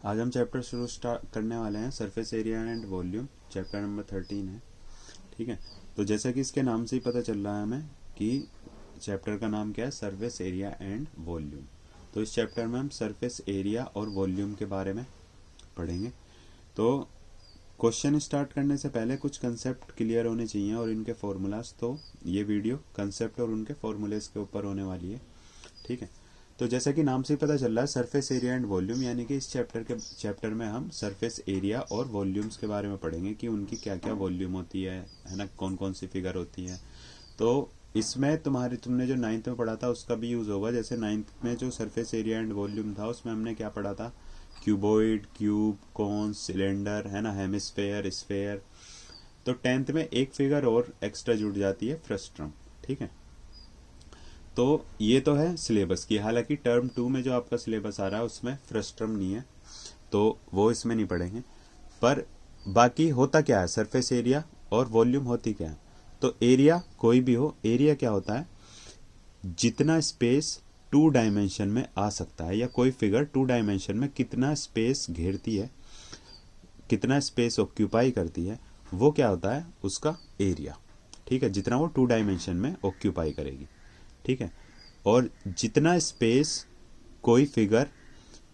आज हम चैप्टर शुरू स्टार्ट करने वाले हैं surface area and volume. Chapter number 13 है। ठीक है, तो जैसा कि इसके नाम से ही पता चल रहा है हमें कि चैप्टर का नाम क्या है, सरफेस एरिया एंड वॉल्यूम। तो इस चैप्टर में हम सरफेस एरिया और वॉल्यूम के बारे में पढ़ेंगे। तो क्वेश्चन स्टार्ट करने से पहले कुछ कंसेप्ट क्लियर होने चाहिए और इनके फॉर्मूलाज। तो ये वीडियो कंसेप्ट और उनके फॉर्मूलेज के ऊपर होने वाली है। ठीक है, तो जैसा कि नाम से ही पता चल रहा है सरफेस एरिया एंड वॉल्यूम, यानी कि इस चैप्टर में हम सरफेस एरिया और वॉल्यूम्स के बारे में पढ़ेंगे कि उनकी क्या क्या वॉल्यूम होती है ना, कौन कौन सी फिगर होती है। तो इसमें तुमने जो 9th में पढ़ा था उसका भी यूज़ होगा। जैसे 9th में जो सरफेस एरिया एंड वॉल्यूम था उसमें हमने क्या पढ़ा था, क्यूबॉइड, क्यूब, कॉन, सिलेंडर, है ना, हेमिस्फेयर, स्फेयर। तो 10th में एक फिगर और एक्स्ट्रा जुड़ जाती है, फ्रस्ट्रम। ठीक है, तो ये तो है सिलेबस की। हालांकि टर्म 2 में जो आपका सिलेबस आ रहा है उसमें फ्रस्ट्रम नहीं है, तो वो इसमें नहीं पढ़ेंगे। पर बाकी होता क्या है, सरफेस एरिया और वॉल्यूम होती क्या है। तो एरिया कोई भी हो, एरिया क्या होता है, जितना स्पेस 2 डायमेंशन में आ सकता है, या कोई फिगर 2 डायमेंशन में कितना स्पेस घेरती है, कितना स्पेस ऑक्यूपाई करती है, वो क्या होता है उसका एरिया। ठीक है, जितना वो 2 डायमेंशन में ऑक्यूपाई करेगी। ठीक है, और जितना स्पेस कोई फिगर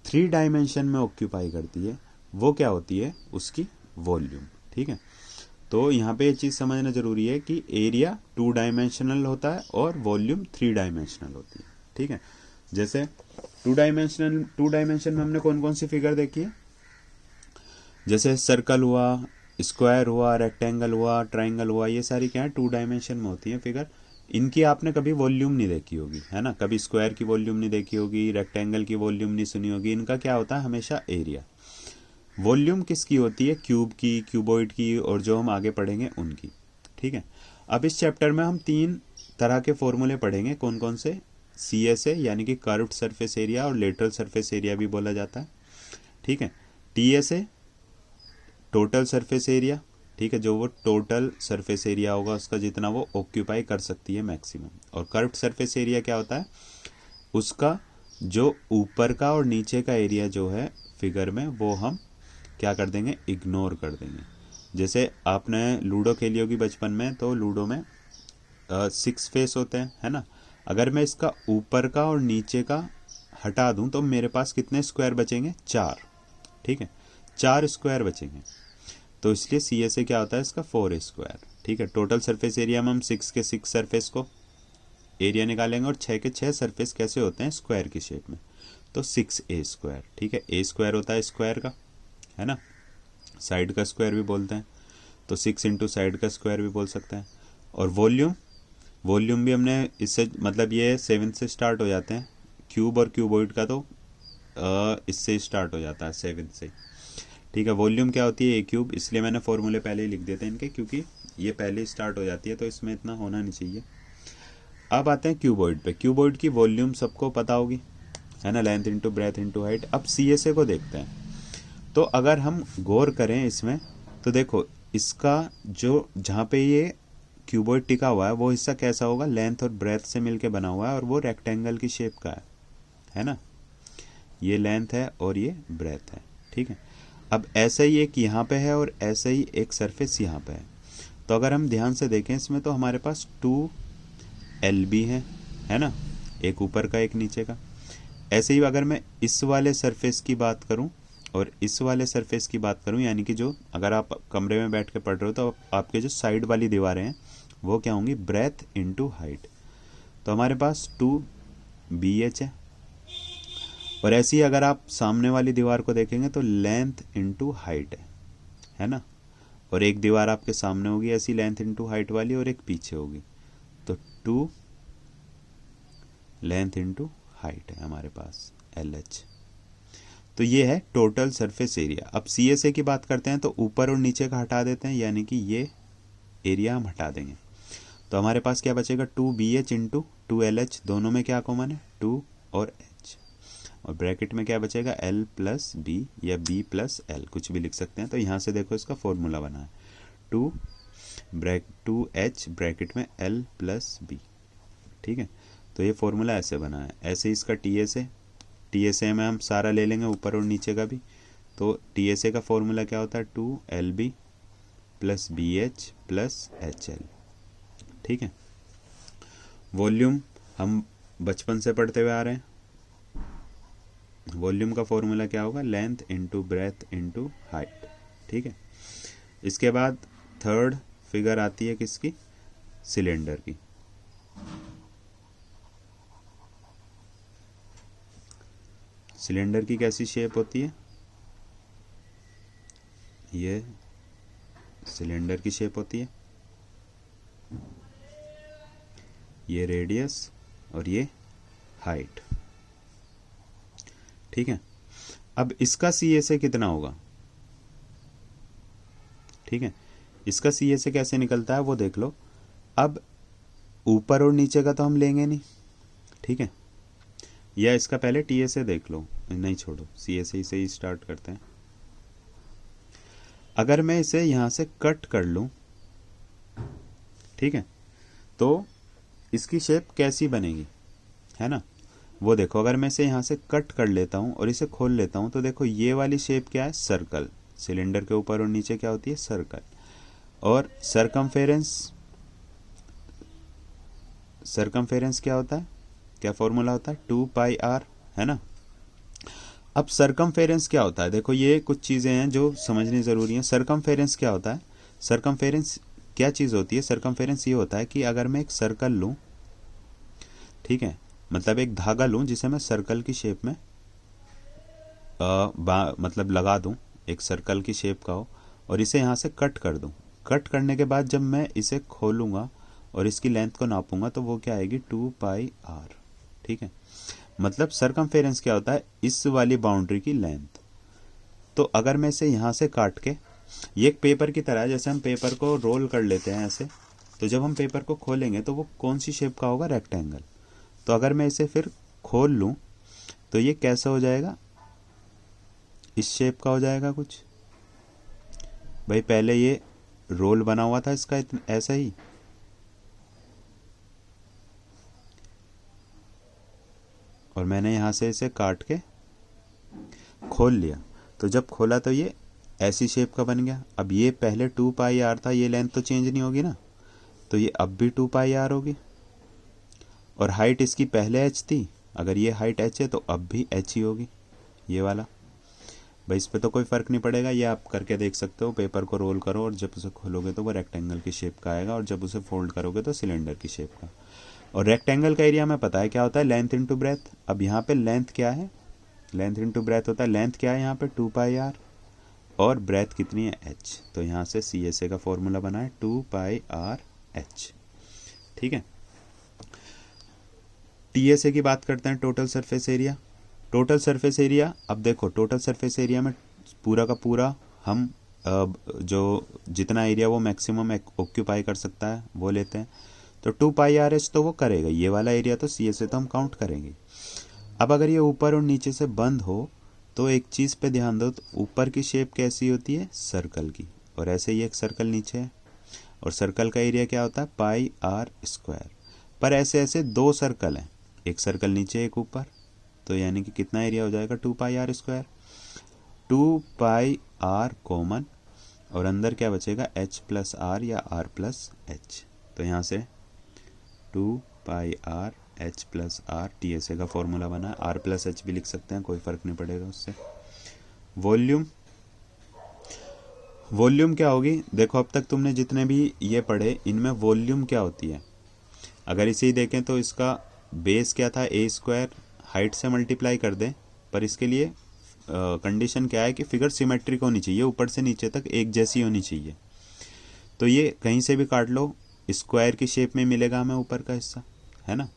3 डायमेंशन में ऑक्यूपाई करती है वो क्या होती है, उसकी वॉल्यूम। ठीक है, तो यहाँ पे ये चीज़ समझना जरूरी है कि एरिया 2 डायमेंशनल होता है और वॉल्यूम 3 डायमेंशनल होती है। ठीक है, जैसे 2 डायमेंशन में हमने कौन कौन सी फिगर देखी है, जैसे सर्कल हुआ, स्क्वायर हुआ, रेक्टेंगल हुआ, ट्राइंगल हुआ, ये सारी क्या है 2 डायमेंशन में होती है फिगर। इनकी आपने कभी वॉल्यूम नहीं देखी होगी, है ना, कभी स्क्वायर की वॉल्यूम नहीं देखी होगी, रेक्टेंगल की वॉल्यूम नहीं सुनी होगी। इनका क्या होता है हमेशा एरिया। वॉल्यूम किसकी होती है, क्यूब की, क्यूबॉइड की, और जो हम आगे पढ़ेंगे उनकी। ठीक है, अब इस चैप्टर में हम 3 तरह के फॉर्मूले पढ़ेंगे। कौन कौन से, CSA यानी कि कर्व्ड सरफेस एरिया, और लेटरल सरफेस एरिया भी बोला जाता है। ठीक है, TSA टोटल सरफेस एरिया। ठीक है, जो वो टोटल सरफेस एरिया होगा उसका जितना वो ऑक्यूपाई कर सकती है मैक्सिमम। और कर्व्ड सरफेस एरिया क्या होता है, उसका जो ऊपर का और नीचे का एरिया जो है फिगर में, वो हम क्या कर देंगे, इग्नोर कर देंगे। जैसे आपने लूडो खेली होगी बचपन में, तो लूडो में 6 फेस होते हैं, है ना। अगर मैं इसका ऊपर का और नीचे का हटा दूं तो मेरे पास कितने स्क्वायर बचेंगे, 4। ठीक है, 4 स्क्वायर बचेंगे। तो इसलिए CSA क्या होता है इसका, 4 स्क्वायर। ठीक है, टोटल सरफेस एरिया में हम 6 के 6 सरफेस को एरिया निकालेंगे, और 6 के 6 सरफेस कैसे होते हैं, स्क्वायर की शेप में, तो 6A स्क्वायर। ठीक है, A स्क्वायर होता है स्क्वायर का, है ना, साइड का स्क्वायर भी बोलते हैं, तो 6 इंटू साइड का स्क्वायर भी बोल सकते हैं। और वॉल्यूम भी हमने इससे, मतलब ये 7 से स्टार्ट हो जाते हैं, क्यूब और क्यूबॉइड का तो इससे स्टार्ट हो जाता है 7 से। ठीक है, वॉल्यूम क्या होती है, A क्यूब। इसलिए मैंने फॉर्मूले पहले ही लिख देते हैं इनके, क्योंकि ये पहले स्टार्ट हो जाती है तो इसमें इतना होना नहीं चाहिए। अब आते हैं क्यूबॉइड पे। क्यूबॉइड की वॉल्यूम सबको पता होगी, है ना, length into breadth into height. अब CSA को देखते हैं। तो अगर हम गौर करें इसमें, तो देखो इसका जो जहाँ पे ये क्यूबॉइड टिका हुआ है वो हिस्सा कैसा होगा, लेंथ और ब्रेथ से मिलके बना हुआ है, और वो रेक्टेंगल की शेप का है ना, ये लेंथ है और ये ब्रेथ है। ठीक है, अब ऐसा ही एक यहाँ पे है और ऐसा ही एक सरफेस यहाँ पे है। तो अगर हम ध्यान से देखें इसमें, तो हमारे पास 2LB है ना, एक ऊपर का एक नीचे का। ऐसे ही अगर मैं इस वाले सरफेस की बात करूं और इस वाले सरफेस की बात करूं, यानी कि जो अगर आप कमरे में बैठ के पढ़ रहे हो तो आपके जो साइड वाली दीवारें हैं वो क्या होंगी, ब्रेथ इंटू हाइट। तो हमारे पास 2BH है। और ऐसे ही अगर आप सामने वाली दीवार को देखेंगे तो लेंथ इंटू हाइट है ना, और एक दीवार आपके सामने होगी ऐसी लेंथ इंटू हाइट वाली, और एक पीछे होगी, तो 2 लेंथ इंटू हाइट है हमारे पास, LH। तो ये है टोटल सरफेस एरिया। अब CSA की बात करते हैं, तो ऊपर और नीचे का हटा देते हैं, यानी कि ये एरिया हम हटा देंगे। तो हमारे पास क्या बचेगा, 2BH इंटू 2LH, दोनों में क्या कॉमन है, 2 और H। और ब्रैकेट में क्या बचेगा, L प्लस B या B प्लस L, कुछ भी लिख सकते हैं। तो यहाँ से देखो इसका फॉर्मूला बना है, 2H ब्रैकेट में L प्लस B। ठीक है, तो ये फॉर्मूला ऐसे बना है। ऐसे ही इसका TSA में हम सारा ले लेंगे, ऊपर और नीचे का भी। तो TSA का फॉर्मूला क्या होता है 2LB plus BH plus HL। ठीक है, वॉल्यूम हम बचपन से पढ़ते हुए आ रहे हैं, वॉल्यूम का फॉर्मूला क्या होगा length into breadth into height. ठीक है, इसके बाद थर्ड फिगर आती है किसकी, सिलेंडर की। सिलेंडर की कैसी शेप होती है, ये सिलेंडर की शेप होती है, ये रेडियस और ये हाइट। ठीक है, अब इसका CSA कितना होगा। ठीक है, इसका CSA कैसे निकलता है वो देख लो। अब ऊपर और नीचे का तो हम लेंगे नहीं, ठीक है, या इसका पहले TSA देख लो, नहीं छोड़ो CSA से ही स्टार्ट करते हैं। अगर मैं इसे यहां से कट कर लूं, ठीक है, तो इसकी शेप कैसी बनेगी, है ना, वो देखो। अगर मैं इसे यहाँ से कट कर लेता हूँ और इसे खोल लेता हूँ तो देखो ये वाली शेप क्या है, सर्कल। सिलेंडर के ऊपर और नीचे क्या होती है, सर्कल। और सरकमफेरेंस क्या होता है, क्या फॉर्मूला होता है 2πr, है ना। अब सरकमफेरेंस क्या होता है, देखो ये कुछ चीज़ें हैं जो समझनी ज़रूरी हैं। सरकमफेरेंस क्या होता है, सरकमफेरेंस क्या चीज़ होती है, सरकमफेरेंस ये होता है कि अगर मैं एक सर्कल लूँ, ठीक है, मतलब एक धागा लूं जिसे मैं सर्कल की शेप में मतलब लगा दूं, एक सर्कल की शेप का हो, और इसे यहाँ से कट कर दूं। कट करने के बाद जब मैं इसे खोलूंगा और इसकी लेंथ को नापूंगा तो वो क्या आएगी 2πr। ठीक है, मतलब सरकमफेरेंस क्या होता है, इस वाली बाउंड्री की लेंथ। तो अगर मैं इसे यहाँ से काट के, ये एक पेपर की तरह है, जैसे हम पेपर को रोल कर लेते हैं ऐसे, तो जब हम पेपर को खोलेंगे तो वो कौन सी शेप का होगा, रेक्टेंगल। तो अगर मैं इसे फिर खोल लूं तो ये कैसा हो जाएगा, इस शेप का हो जाएगा कुछ। भाई पहले ये रोल बना हुआ था इसका ऐसा ही, और मैंने यहां से इसे काट के खोल लिया, तो जब खोला तो ये ऐसी शेप का बन गया। अब ये पहले 2πr था, ये लेंथ तो चेंज नहीं होगी ना, तो ये अब भी 2πr होगी। और हाइट इसकी पहले h थी, अगर ये हाइट h है तो अब भी h ही होगी, ये वाला। भाई इस पे तो कोई फ़र्क नहीं पड़ेगा, ये आप करके देख सकते हो। पेपर को रोल करो और जब उसे खोलोगे तो वो रेक्टेंगल की शेप का आएगा, और जब उसे फोल्ड करोगे तो सिलेंडर की शेप का। और रेक्टेंगल का एरिया में पता है क्या होता है, लेंथ इंटू ब्रेथ। अब यहाँ पे लेंथ क्या है, लेंथ इंटू ब्रेथ होता है। लेंथ क्या है यहाँ पे 2πr, और ब्रेथ कितनी है h, तो यहाँ से CSA का फॉर्मूला बना है 2πrh। ठीक है, TSA की बात करते हैं, total surface area. Total surface area, अब देखो टोटल सरफेस एरिया में पूरा का पूरा हम जो जितना एरिया वो मैक्सिमम ऑक्यूपाई कर सकता है वो लेते हैं। तो 2πrh तो वो करेगा, ये वाला एरिया तो CSA तो हम काउंट करेंगे। अब अगर ये ऊपर और नीचे से बंद हो तो एक चीज़ पे ध्यान दो, तो ऊपर की शेप कैसी होती है, सर्कल की, और ऐसे ही एक सर्कल नीचे है, और सर्कल का एरिया क्या होता है πr²। पर ऐसे ऐसे दो सर्कल हैं, एक सर्कल नीचे एक ऊपर, तो यानी कि कितना एरिया हो जाएगा 2πr²। 2πr कॉमन, और अंदर क्या बचेगा h प्लस r या r प्लस h, तो यहाँ से 2πr h plus r, TSA का फॉर्मूला बना, r प्लस h भी लिख सकते हैं, कोई फ़र्क नहीं पड़ेगा उससे। वॉल्यूम, वॉल्यूम क्या होगी, देखो अब तक तुमने जितने भी ये पढ़े इनमें वॉल्यूम क्या होती है। अगर इसे ही देखें तो इसका बेस क्या था, a², हाइट से मल्टीप्लाई कर दें, पर इसके लिए कंडीशन क्या है कि फिगर सिमेट्रिक होनी चाहिए, ऊपर से नीचे तक एक जैसी होनी चाहिए। तो ये कहीं से भी काट लो, स्क्वायर की शेप में मिलेगा हमें ऊपर का हिस्सा, है ना।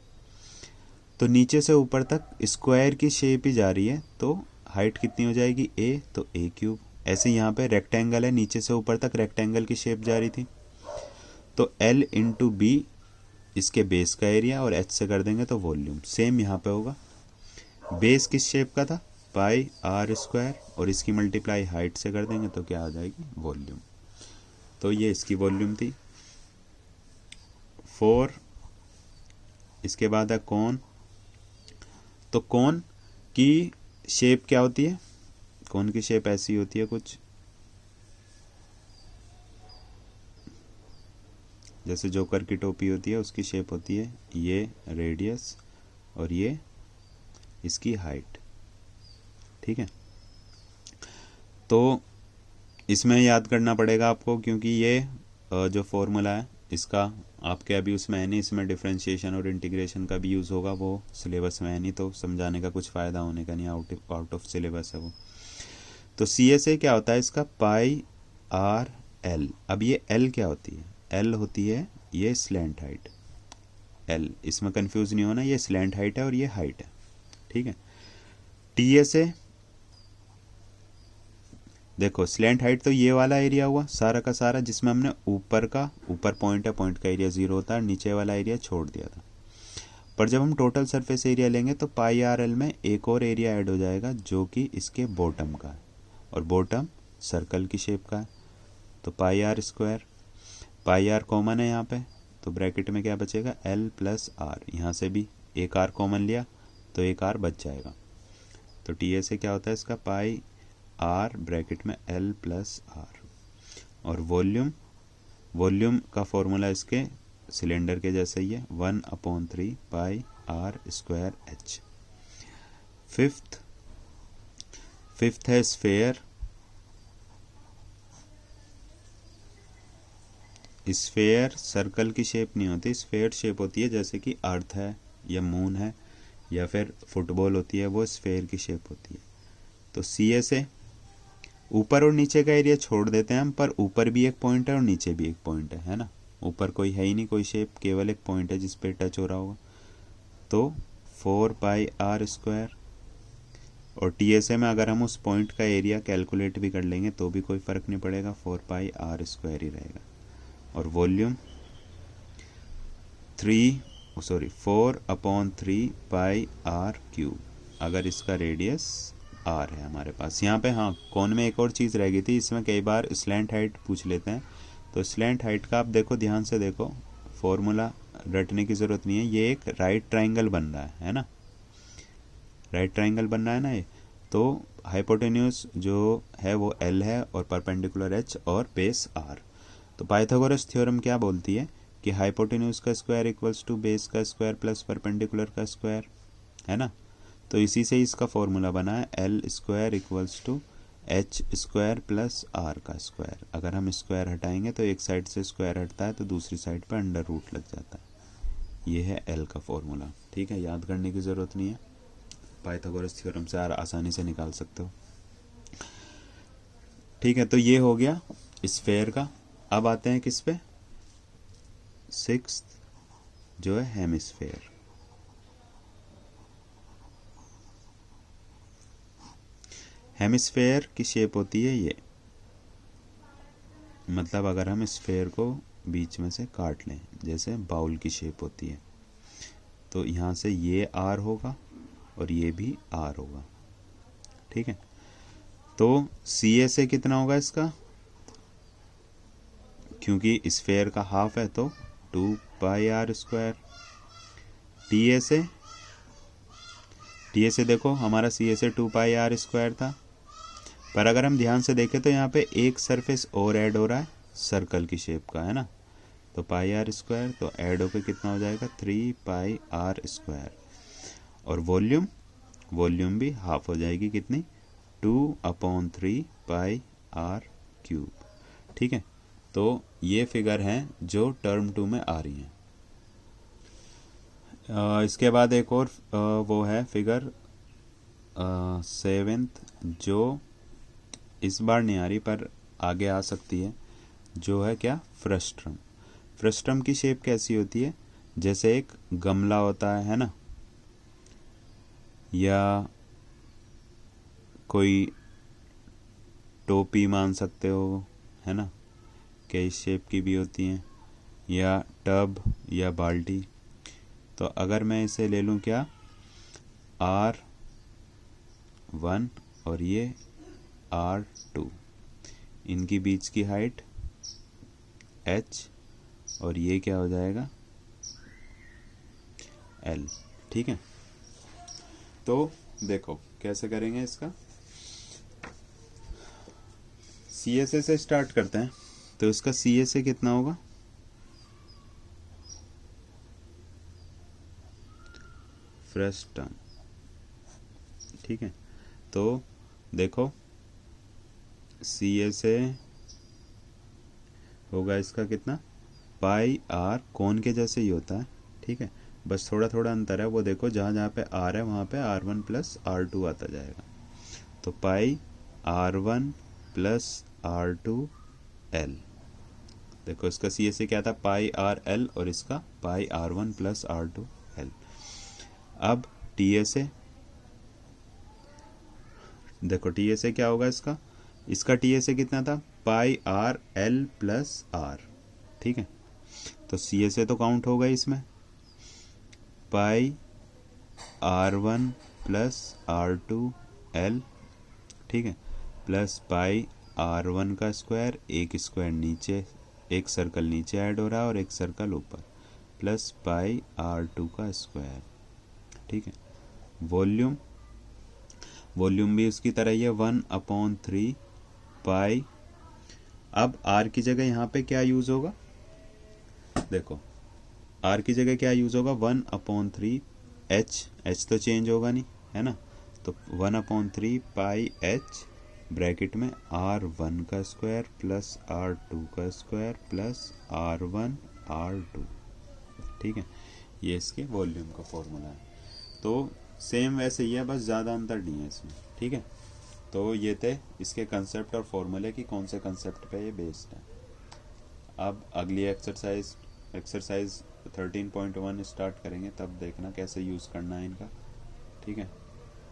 तो नीचे से ऊपर तक स्क्वायर की शेप ही जा रही है, तो हाइट कितनी हो जाएगी a, तो a³। ऐसे यहाँ पे रेक्टेंगल है, नीचे से ऊपर तक रेक्टेंगल की शेप जा रही थी, तो l इंटू b इसके बेस का एरिया, और h से कर देंगे तो वॉल्यूम। सेम यहाँ पे होगा, बेस किस शेप का था πr², और इसकी मल्टीप्लाई हाइट से कर देंगे तो क्या आ जाएगी, वॉल्यूम। तो ये इसकी वॉल्यूम थी। 4, इसके बाद है कोन। तो कोन की शेप क्या होती है, कोन की शेप ऐसी होती है कुछ, जैसे जोकर की टोपी होती है उसकी शेप होती है, ये रेडियस और ये इसकी हाइट। ठीक है, तो इसमें याद करना पड़ेगा आपको, क्योंकि ये जो फॉर्मूला है इसका आपके अभी उसमें है नहीं, इसमें डिफरेंशिएशन और इंटीग्रेशन का भी यूज़ होगा, वो सिलेबस में है नहीं, तो समझाने का कुछ फ़ायदा होने का नहीं, आउट ऑफ सिलेबस है वो। तो सी एस ए क्या होता है इसका, पाई आर एल। अब ये एल क्या होती है, एल होती है ये स्लैंट हाइट, एल, इसमें कंफ्यूज नहीं होना, ये स्लैंट हाइट है और ये हाइट है। ठीक है, टी एस ए देखो, स्लैंट हाइट तो ये वाला एरिया हुआ सारा का सारा, जिसमें हमने ऊपर पॉइंट है, पॉइंट का एरिया 0 होता है, नीचे वाला एरिया छोड़ दिया था। पर जब हम टोटल सरफेस एरिया लेंगे तो पाई आर एल में एक और एरिया ऐड हो जाएगा जो कि इसके बॉटम का है, और बॉटम सर्कल की शेप का है, तो pi r square, pi r common है यहाँ पे, तो ब्रैकेट में क्या बचेगा, एल प्लस आर, यहाँ से भी एक आर कॉमन लिया तो एक आर बच जाएगा। तो टी ए से क्या होता है इसका, पाई आर ब्रैकेट में एल प्लस आर, और वॉल्यूम का फॉर्मूला इसके सिलेंडर के जैसे ही है, 1/3 पाई आर स्क्वायर एच। फिफ्थ है स्फेयर। स्फेयर सर्कल की शेप नहीं होती, स्फेयर शेप होती है, जैसे कि अर्थ है या मून है या फिर फुटबॉल होती है, वो स्फेयर की शेप होती है। तो सी ए से ऊपर और नीचे का एरिया छोड़ देते हैं हम, पर ऊपर भी एक पॉइंट है और नीचे भी एक पॉइंट है ना, ऊपर कोई है ही नहीं कोई शेप, केवल एक पॉइंट है जिस पे टच हो रहा होगा, तो 4 पाई आर स्क्वायर। और टी एस ए में अगर हम उस पॉइंट का एरिया कैलकुलेट भी कर लेंगे तो भी कोई फ़र्क नहीं पड़ेगा, 4 पाई आर स्क्वायर ही रहेगा। और वॉल्यूम 4/3 पाई आर क्यूब, अगर इसका रेडियस आर है हमारे पास। यहाँ पे हाँ, कौन में एक और चीज़ रह गई थी, इसमें कई बार स्लैंट हाइट पूछ लेते हैं, तो स्लैंट हाइट का आप देखो, ध्यान से देखो, फॉर्मूला रटने की ज़रूरत नहीं है, ये एक राइट ट्राइंगल बन रहा है ना, राइट ट्राइंगल बन रहा है ना ये, तो हाइपोटेन्यूज जो है वो एल है और परपेंडिकुलर एच और बेस आर। तो पाइथागोरस थ्योरम क्या बोलती है कि हाइपोटेन्यूज का स्क्वायर इक्वल्स टू बेस का स्क्वायर प्लस परपेंडिकुलर का स्क्वायर, है ना। तो इसी से इसका फॉर्मूला बना है, L square equals to H square plus R का स्क्वायर। अगर हम स्क्वायर हटाएंगे तो एक साइड से स्क्वायर हटता है तो दूसरी साइड पर अंडर रूट लग जाता है। ये है एल का फॉर्मूला। ठीक है, याद करने की ज़रूरत नहीं है, पाइथागोरस थ्योरम से आसानी से निकाल सकते हो। ठीक है, तो ये हो गया स्फेयर का। अब आते हैं किस पे, सिक्स्थ जो है हेमिस्फेयर। हेमिस्फेयर की शेप होती है ये, मतलब अगर हम स्फेयर को बीच में से काट लें, जैसे बाउल की शेप होती है, तो यहाँ से ये आर होगा और ये भी आर होगा। ठीक है, तो सी ए से कितना होगा इसका, क्योंकि स्फेयर का हाफ है तो 2 पाई आर स्क्वायर। टी ए से देखो, हमारा सी ए से 2 पाई आर स्क्वायर था, पर अगर हम ध्यान से देखें तो यहाँ पे एक सरफेस और ऐड हो रहा है सर्कल की शेप का, है ना, तो पाई आर स्क्वायर, तो ऐड होकर कितना हो जाएगा, 3 पाई आर स्क्वायर। और वॉल्यूम भी हाफ हो जाएगी, कितनी, 2/3 पाई आर क्यूब। ठीक है, तो ये फिगर हैं जो टर्म 2 में आ रही हैं। इसके बाद एक और वो है फिगर 7th, जो इस बार नहीं आ रही पर आगे आ सकती है, जो है क्या, फ्रस्ट्रम। फ्रस्ट्रम की शेप कैसी होती है, जैसे एक गमला होता है ना, या कोई टोपी मान सकते हो, है ना, कई शेप की भी होती हैं, या टब या बाल्टी। तो अगर मैं इसे ले लूँ क्या, R1 और ये R2, इनकी बीच की हाइट H, और ये क्या हो जाएगा, L। ठीक है, तो देखो कैसे करेंगे इसका। सी एस ए से स्टार्ट करते हैं। तो इसका सी एस ए कितना होगा, फ्रेश टर्म, ठीक है। तो देखो सी एस ए होगा इसका कितना, पाई आर, कौन के जैसे ही होता है, ठीक है। बस थोड़ा थोड़ा अंतर है, वो देखो जहाँ जहाँ पे आर है वहाँ पे r one plus are two आता जाएगा। तो pi r one plus are two l, देखो इसका सी एस ए क्या था, पाई आर एल, और इसका pi r one plus are two l. अब टी एस ए, देखो टी एस ए क्या होगा इसका, इसका टी एस ए कितना था, पाई आर एल प्लस आर, ठीक है। तो सी एस ए तो काउंट होगा इसमें, pi r one plus are two l, ठीक है, प्लस पाई आर वन का स्क्वायर, एक स्क्वायर नीचे, एक सर्कल नीचे ऐड हो रहा है और एक सर्कल ऊपर, प्लस पाई आर टू का स्क्वायर, ठीक है। वॉल्यूम, वॉल्यूम भी उसकी तरह ही है, 1/3 पाई। अब आर की जगह यहाँ पे क्या यूज होगा, देखो आर की जगह क्या यूज होगा, 1/3 एच, एच तो चेंज होगा नहीं, है ना। तो 1/3 पाई एच ब्रैकेट में आर वन का स्क्वायर प्लस आर टू का square plus R one R two, ठीक है। ये इसके वॉल्यूम का फॉर्मूला है। तो सेम वैसे ही है, बस ज़्यादा अंतर नहीं है इसमें, ठीक है। तो ये थे इसके कंसेप्ट और फॉर्मूले की कौन से कंसेप्ट पे ये बेस्ड है। अब अगली एक्सरसाइज 13.1 स्टार्ट करेंगे, तब देखना कैसे यूज़ करना है इनका, ठीक है।